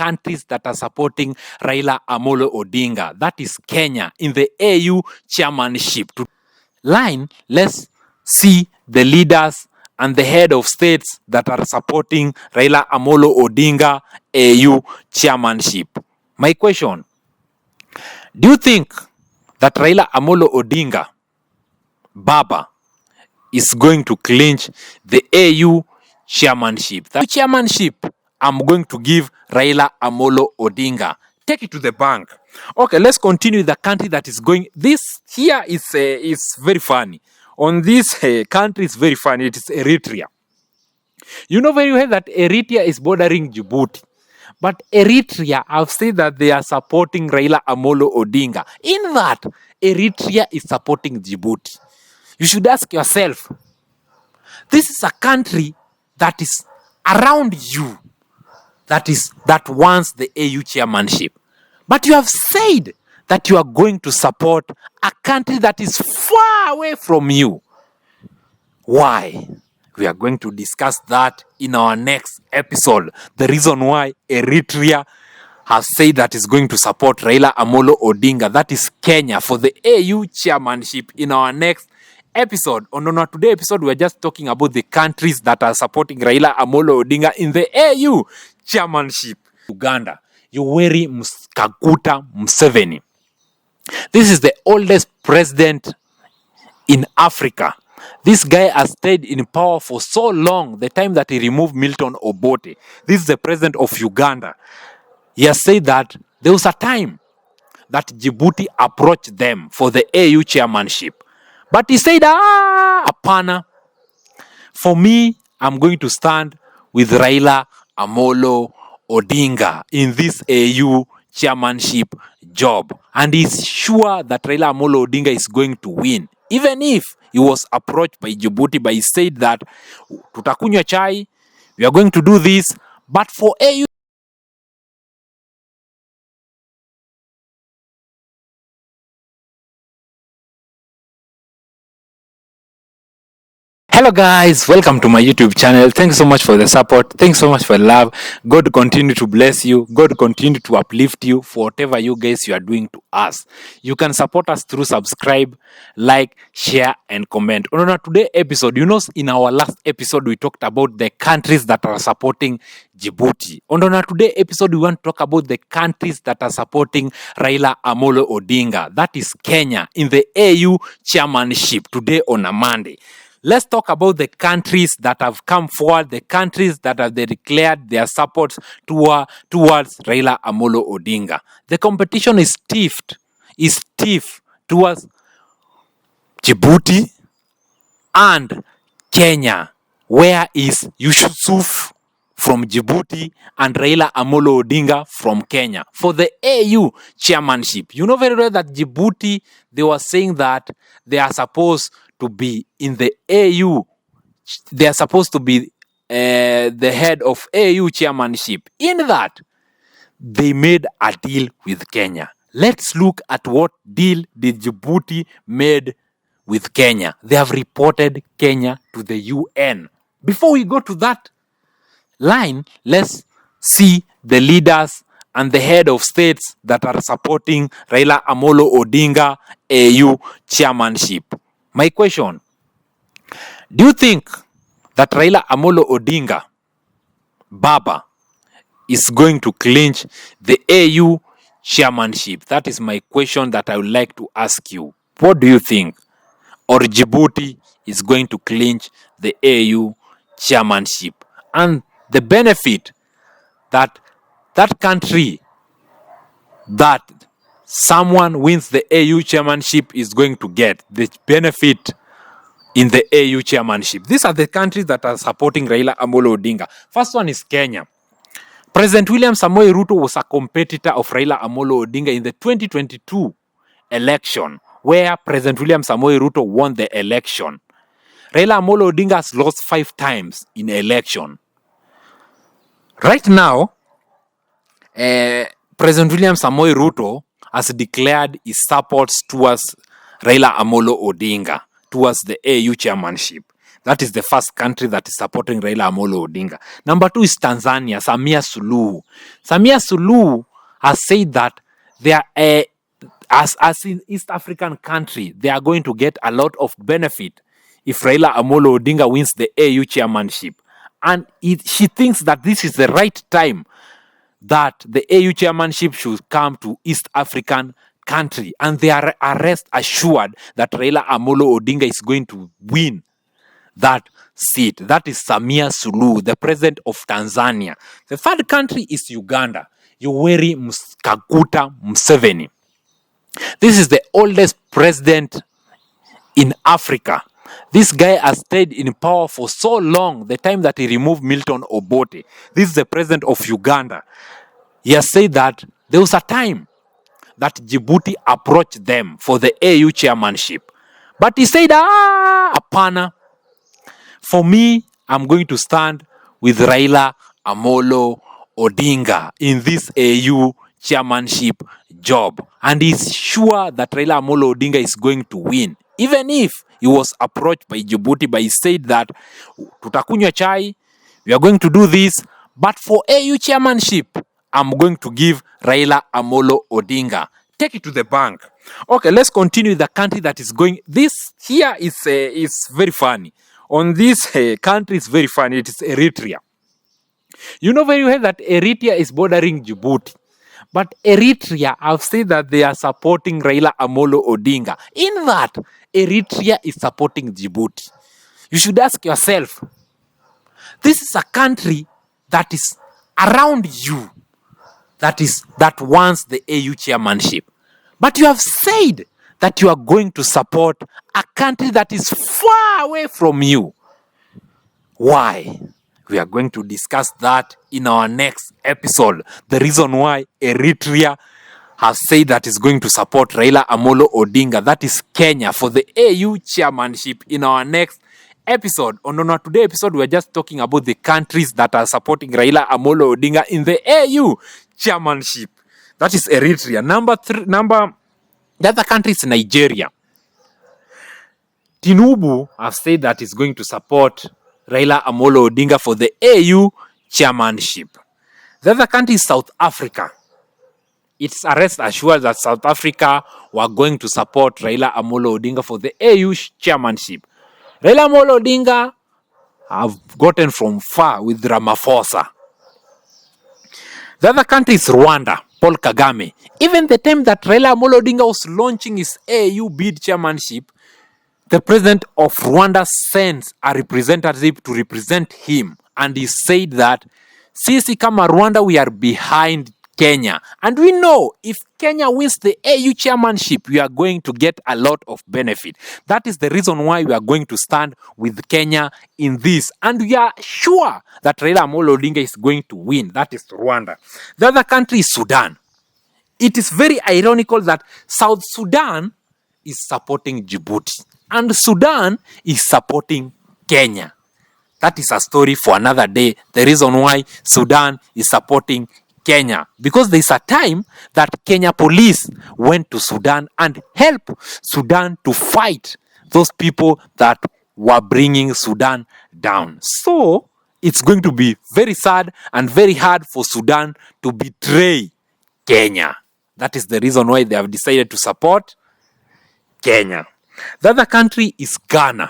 countries that are supporting Raila Amolo Odinga. That is Kenya in the AU chairmanship. Let's see the leaders and the head of states that are supporting Raila Amolo Odinga AU chairmanship. My question, do you think that Raila Amolo Odinga, Baba, is going to clinch the AU chairmanship? That chairmanship I'm going to give Raila Amolo Odinga. Take it to the bank. Okay, let's continue the country that is going. This here is very funny. On this country is very funny. It is Eritrea. You know very well that Eritrea is bordering Djibouti. But Eritrea have said that they are supporting Raila Amolo Odinga. In that, Eritrea is supporting Djibouti. You should ask yourself, this is a country that is around you, that wants the AU chairmanship. But you have said that you are going to support a country that is far away from you. Why? We are going to discuss that in our next episode. The reason why Eritrea has said that is going to support Raila Amolo Odinga, that is Kenya, for the AU chairmanship, in our next episode. On our today's episode, we are just talking about the countries that are supporting Raila Amolo Odinga in the AU chairmanship. Uganda, Yoweri Kaguta Museveni. This is the oldest president in Africa. This guy has stayed in power for so long, the time that he removed Milton Obote. This is the president of Uganda. He has said that there was a time that Djibouti approached them for the AU chairmanship. But he said, apana. For me, I'm going to stand with Raila Amolo Odinga in this AU chairmanship job. And he's sure that Raila Amolo Odinga is going to win. Even if he was approached by Djibouti, but he said that tutakunywa chai, we are going to do this, but for AU. Hello guys, welcome to my YouTube channel. Thanks so much for the support. Thanks so much for love. God continue to bless you. God continue to uplift you for whatever you guys you are doing to us. You can support us through subscribe, like, share, and comment. On our today's episode, you know, in our last episode, we talked about the countries that are supporting Djibouti. On our today's episode, we want to talk about the countries that are supporting Raila Amolo Odinga. That is Kenya in the AU chairmanship today on a Monday. Let's talk about the countries that have come forward, the countries that have declared their support towards Raila Amolo Odinga. The competition is stiff towards Djibouti and Kenya, where is Yusuf from Djibouti and Raila Amolo Odinga from Kenya for the AU chairmanship. You know very well that Djibouti, they were saying that they are supposed to be in the AU. They are supposed to be the head of AU chairmanship. In that, they made a deal with Kenya. Let's look at what deal did Djibouti made with Kenya. They have reported Kenya to the UN. Before we go to that line, let's see the leaders and the head of states that are supporting Raila Amolo Odinga AU chairmanship. My question, do you think that Raila Amolo Odinga, Baba, is going to clinch the AU chairmanship? That is my question that I would like to ask you. What do you think? Or Djibouti is going to clinch the AU chairmanship? And the benefit that country that someone wins the AU chairmanship is going to get, the benefit in the AU chairmanship. These are the countries that are supporting Raila Amolo Odinga. First one is Kenya. President William Samoei Ruto was a competitor of Raila Amolo Odinga in the 2022 election, where President William Samoei Ruto won the election. Raila Amolo Odinga has lost 5 times in election. Right now, President William Samoei Ruto has declared his support towards Raila Amolo Odinga, towards the AU chairmanship. That is the first country that is supporting Raila Amolo Odinga. Number 2 is Tanzania, Samia Suluhu. Samia Suluhu has said that they are as in East African country, they are going to get a lot of benefit if Raila Amolo Odinga wins the AU chairmanship. And she thinks that this is the right time that the AU chairmanship should come to East African country. And they are rest assured that Raila Amolo Odinga is going to win that seat. That is Samia Suluhu, the president of Tanzania. The third country is Uganda, Yoweri Kaguta Museveni. This is the oldest president in Africa. This guy has stayed in power for so long, the time that he removed Milton Obote. This is the president of Uganda. He has said that there was a time that Djibouti approached them for the AU chairmanship. But he said, apana. For me, I'm going to stand with Raila Amolo Odinga in this AU chairmanship job. And he's sure that Raila Amolo Odinga is going to win. Even if he was approached by Djibouti, but he said that tutakunywa chai, we are going to do this, but for AU chairmanship, I'm going to give Raila Amolo Odinga. Take it to the bank. Okay, let's continue with the country that is going. This here is very funny. On this country, it's very funny. It is Eritrea. You know very well that Eritrea is bordering Djibouti. But Eritrea have said that they are supporting Raila Amolo Odinga. In that, Eritrea is supporting Djibouti. You should ask yourself, this is a country that is around you, that wants the AU chairmanship. But you have said that you are going to support a country that is far away from you. Why? We are going to discuss that in our next episode. The reason why Eritrea has said that is going to support Raila Amolo Odinga, that is Kenya, for the AU chairmanship in our next episode. On our today's episode, we are just talking about the countries that are supporting Raila Amolo Odinga in the AU chairmanship. That is Eritrea. The other country is Nigeria. Tinubu has said that is going to support Raila Amolo Odinga for the AU chairmanship. The other country is South Africa. It's a rest assured that South Africa were going to support Raila Amolo Odinga for the AU chairmanship. Raila Amolo Odinga have gotten from far with Ramaphosa. The other country is Rwanda, Paul Kagame. Even the time that Raila Amolo Odinga was launching his AU bid chairmanship, the president of Rwanda sends a representative to represent him. And he said that, sisi kama Rwanda, we are behind Kenya. And we know if Kenya wins the AU chairmanship, we are going to get a lot of benefit. That is the reason why we are going to stand with Kenya in this. And we are sure that Raila Amolo Odinga is going to win. That is Rwanda. The other country is Sudan. It is very ironical that South Sudan is supporting Djibouti. And Sudan is supporting Kenya. That is a story for another day. The reason why Sudan is supporting Kenya. Because there is a time that Kenya police went to Sudan and helped Sudan to fight those people that were bringing Sudan down. So, it's going to be very sad and very hard for Sudan to betray Kenya. That is the reason why they have decided to support Kenya. The other country is Ghana.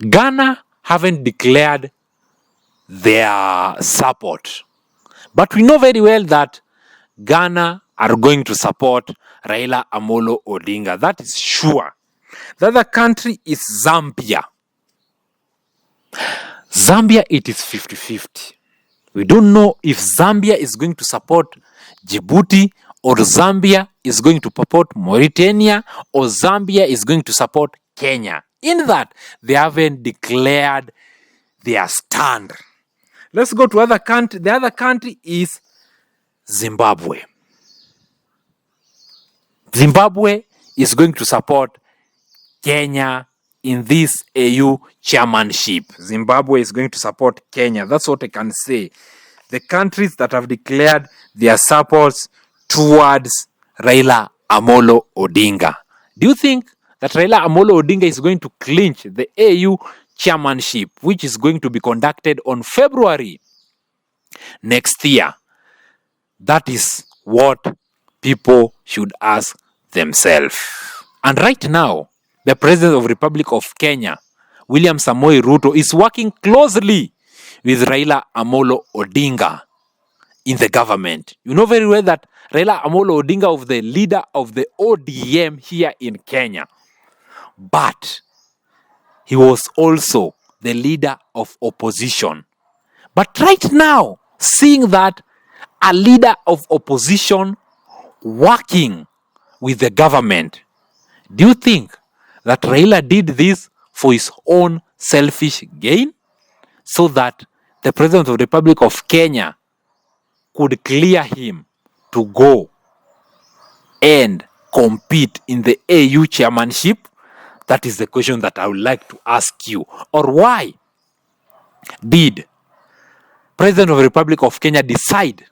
Ghana haven't declared their support. But we know very well that Ghana are going to support Raila Amolo Odinga. That is sure. The other country is Zambia. Zambia, it is 50-50. We don't know if Zambia is going to support Djibouti, or Zambia is going to support Mauritania, or Zambia is going to support Kenya. In that, they haven't declared their stand. Let's go to other country. The other country is Zimbabwe. Zimbabwe is going to support Kenya in this AU chairmanship. Zimbabwe is going to support Kenya. That's what I can say. The countries that have declared their supports towards Raila Amolo Odinga. Do you think that Raila Amolo Odinga is going to clinch the AU chairmanship, which is going to be conducted on February next year? That is what people should ask themselves. And right now, the President of the Republic of Kenya, William Samoei Ruto, is working closely with Raila Amolo Odinga in the government. You know very well that Raila Amolo Odinga was the leader of the ODM here in Kenya. But he was also the leader of opposition. But right now, seeing that a leader of opposition working with the government, do you think that Raila did this for his own selfish gain? So that the President of the Republic of Kenya could clear him to go and compete in the AU chairmanship? That is the question that I would like to ask you. Or why did President of the Republic of Kenya decide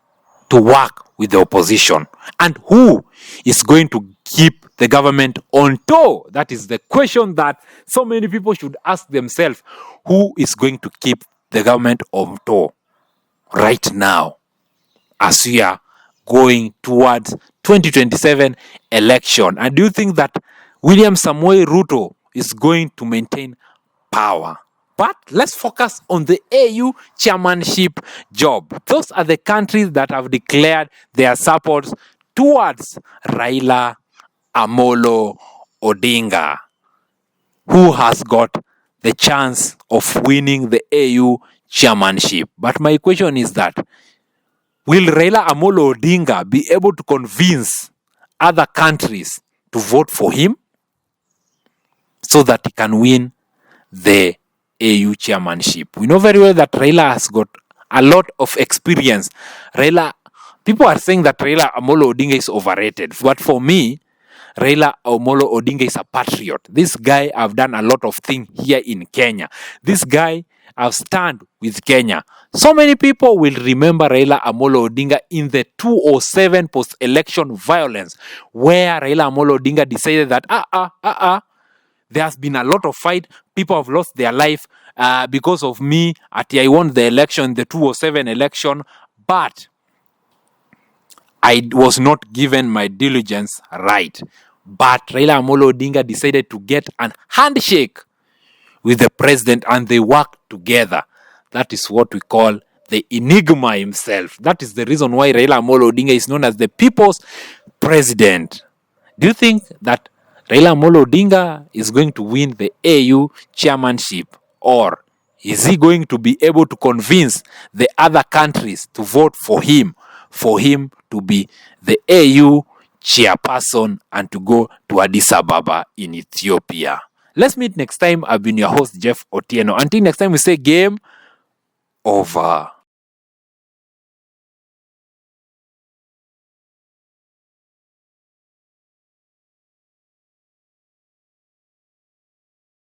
to work with the opposition? And who is going to keep the government on tow? That is the question that so many people should ask themselves. Who is going to keep the government on tow right now as we are going towards 2027 election? And do you think that William Samoei Ruto is going to maintain power? But let's focus on the AU chairmanship job. Those are the countries that have declared their support towards Raila Amolo Odinga, who has got the chance of winning the AU chairmanship. But my question is that, will Raila Amolo Odinga be able to convince other countries to vote for him so that he can win the AU chairmanship? We know very well that Raila has got a lot of experience. People are saying that Raila Amolo Odinga is overrated. But for me, Raila Amolo Odinga is a patriot. This guy have done a lot of things here in Kenya. This guy have stand with Kenya. So many people will remember Raila Amolo Odinga in the 2007 post-election violence, where Raila Amolo Odinga decided that there has been a lot of fight. People have lost their life because of me. I won the election, the 2007 election, but I was not given my diligence right. But Raila Amolo Odinga decided to get a handshake with the president and they worked together. That is what we call the enigma himself. That is the reason why Raila Amolo Odinga is known as the people's president. Do you think that Raila Amolo Odinga is going to win the AU chairmanship, or is he going to be able to convince the other countries to vote for him to be the AU chairperson and to go to Addis Ababa in Ethiopia? Let's meet next time. I've been your host, Jeff Otieno. Until next time, we say game over.